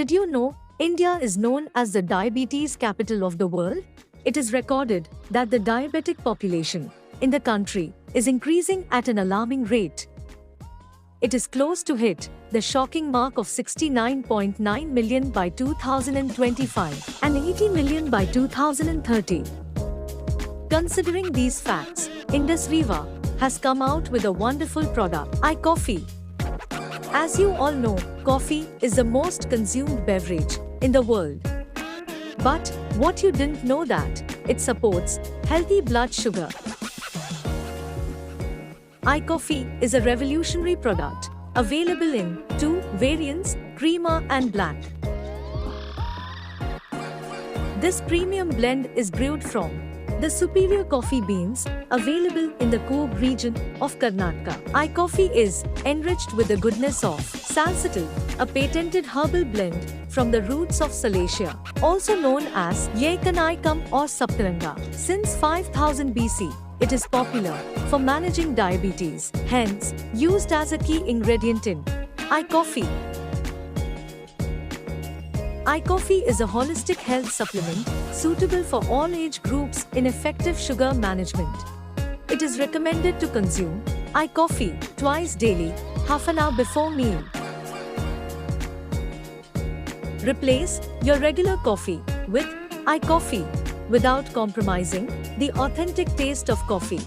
Did you know India is known as the diabetes capital of the world? It is recorded that the diabetic population in the country is increasing at an alarming rate. It is close to hit the shocking mark of 69.9 million by 2025 and 80 million by 2030. Considering these facts, Indus Viva has come out with a wonderful product, iCoffee. As you all know, coffee is the most consumed beverage in the world. But what you didn't know that it supports healthy blood sugar. iCoffee is a revolutionary product available in two variants, Crema and Black. This premium blend is brewed from the superior coffee beans available in the Coorg region of Karnataka. iCoffee is enriched with the goodness of salsatil, a patented herbal blend from the roots of Salacia, also known as Yekanaikam or Saptaranga. Since 5000 BC, it is popular for managing diabetes, hence used as a key ingredient in iCoffee. iCoffee is a holistic health supplement suitable for all age groups in effective sugar management. It is recommended to consume iCoffee twice daily, half an hour before meal. Replace your regular coffee with iCoffee without compromising the authentic taste of coffee.